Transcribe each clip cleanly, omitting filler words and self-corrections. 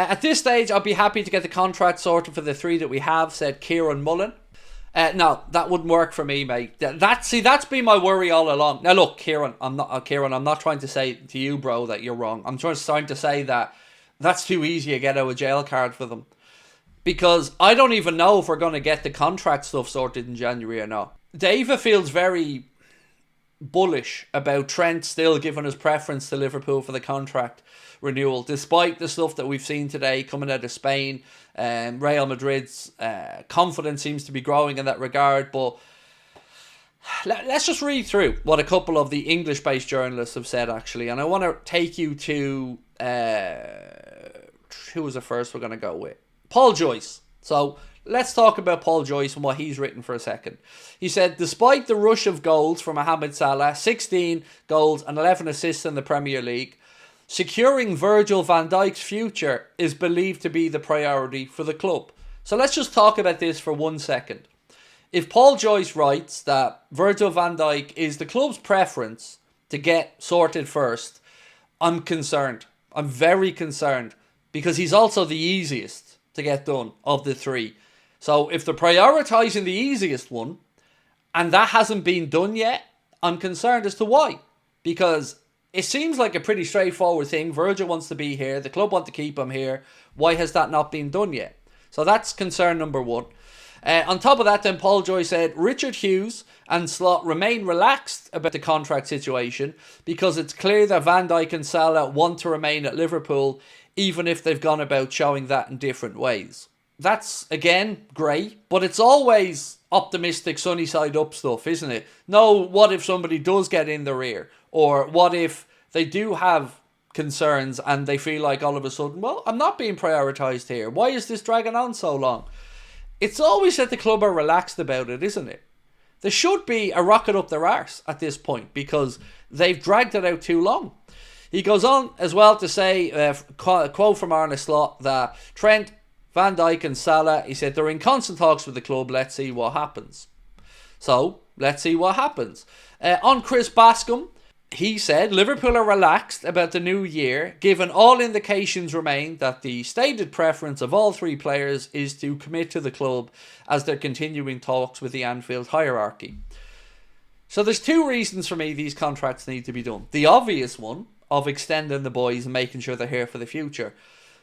At this stage, I'd be happy to get the contract sorted for the 3 that we have, said Kieran Mullen. No, that wouldn't work for me, mate. That's been my worry all along. Now, look, Kieran, I'm not trying to say to you, bro, that you're wrong. I'm trying to say that that's too easy a get out of jail card for them. Because I don't even know if we're going to get the contract stuff sorted in January or not. Dava feels very bullish about Trent still giving his preference to Liverpool for the contract renewal, despite the stuff that we've seen today coming out of Spain. Real Madrid's confidence seems to be growing in that regard. But let's just read through what a couple of the English-based journalists have said, actually. And I want to take you to... who was the first we're going to go with? Paul Joyce. So let's talk about Paul Joyce and what he's written for a second. He said, despite the rush of goals from Mohamed Salah, 16 goals and 11 assists in the Premier League, securing Virgil van Dijk's future is believed to be the priority for the club. So let's just talk about this for 1 second. If Paul Joyce writes that Virgil van Dijk is the club's preference to get sorted first, I'm concerned. I'm very concerned, because he's also the easiest to get done of the 3. So if they're prioritising the easiest one, and that hasn't been done yet, I'm concerned as to why. Because it seems like a pretty straightforward thing. Virgil wants to be here. The club want to keep him here. Why has that not been done yet? So that's concern number 1. On top of that, then, Paul Joyce said, Richard Hughes and Slot remain relaxed about the contract situation because it's clear that Van Dijk and Salah want to remain at Liverpool, even if they've gone about showing that in different ways. That's, again, great, but it's always optimistic, sunny side up stuff, isn't it? No, what if somebody does get in the rear? Or what if they do have concerns and they feel like all of a sudden, well, I'm not being prioritised here. Why is this dragging on so long? It's always that the club are relaxed about it, isn't it? There should be a rocket up their arse at this point because they've dragged it out too long. He goes on as well to say, a quote from Arne Slot, that Trent, Van Dijk and Salah, he said, they're in constant talks with the club. Let's see what happens. So, let's see what happens. On Chris Bascom, he said, Liverpool are relaxed about the new year, given all indications remain that the stated preference of all 3 players is to commit to the club as they're continuing talks with the Anfield hierarchy. So there's 2 reasons for me these contracts need to be done. The obvious one of extending the boys and making sure they're here for the future.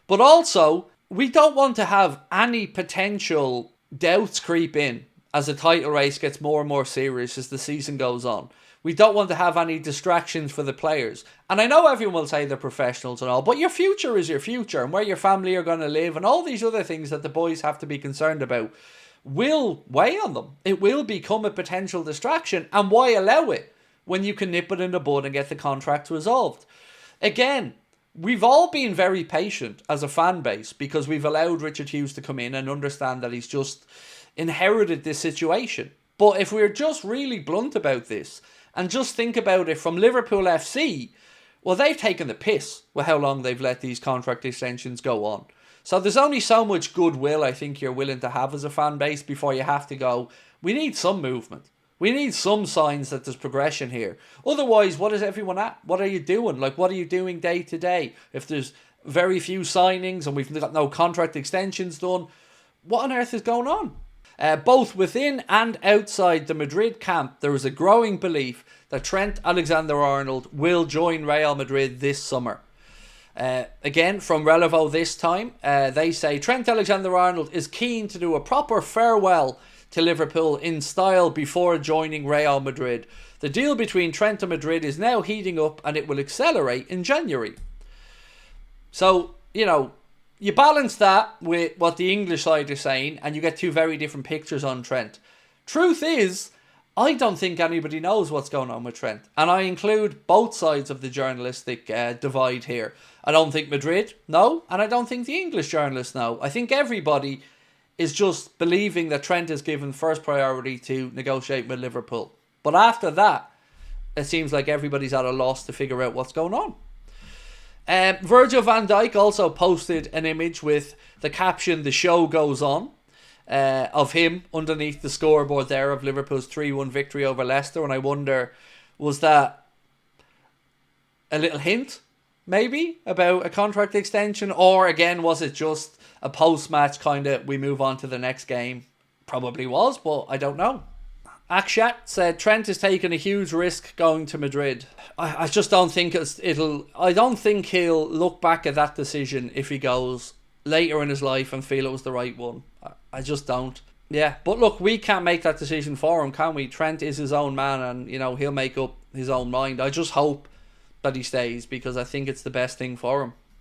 But also, we don't want to have any potential doubts creep in as the title race gets more and more serious as the season goes on. We don't want to have any distractions for the players. And I know everyone will say they're professionals and all, but your future is your future, and where your family are going to live and all these other things that the boys have to be concerned about will weigh on them. It will become a potential distraction. And why allow it when you can nip it in the bud and get the contracts resolved? Again, we've all been very patient as a fan base because we've allowed Richard Hughes to come in and understand that he's just inherited this situation. But if we're just really blunt about this and just think about it from Liverpool FC, well, they've taken the piss with how long they've let these contract extensions go on. So there's only so much goodwill I think you're willing to have as a fan base before you have to go, we need some movement. We need some signs that there's progression here. Otherwise, what is everyone at? What are you doing? Like, what are you doing day to day? If there's very few signings and we've got no contract extensions done, what on earth is going on? Both within and outside the Madrid camp, there is a growing belief that Trent Alexander-Arnold will join Real Madrid this summer. Again, from Relevo this time, they say Trent Alexander-Arnold is keen to do a proper farewell to Liverpool in style before joining Real Madrid. The deal between Trent and Madrid is now heating up and it will accelerate in January. So, you know, you balance that with what the English side is saying and you get 2 very different pictures on Trent. Truth is, I don't think anybody knows what's going on with Trent. And I include both sides of the journalistic divide here. I don't think Madrid know, and I don't think the English journalists know. I think everybody is just believing that Trent is given first priority to negotiate with Liverpool. But after that, it seems like everybody's at a loss to figure out what's going on. Virgil van Dijk also posted an image with the caption, "The show goes on," of him underneath the scoreboard there of Liverpool's 3-1 victory over Leicester. And I wonder, was that a little hint maybe, about a contract extension? Or again, was it just a post-match kind of, we move on to the next game? Probably was, but I don't know. Akshat said Trent is taking a huge risk going to Madrid. I just don't think I don't think he'll look back at that decision if he goes later in his life and feel it was the right one. I just don't. Yeah, but look, we can't make that decision for him, can we? Trent is his own man, and he'll make up his own mind. I just hope that he stays, because I think it's the best thing for him.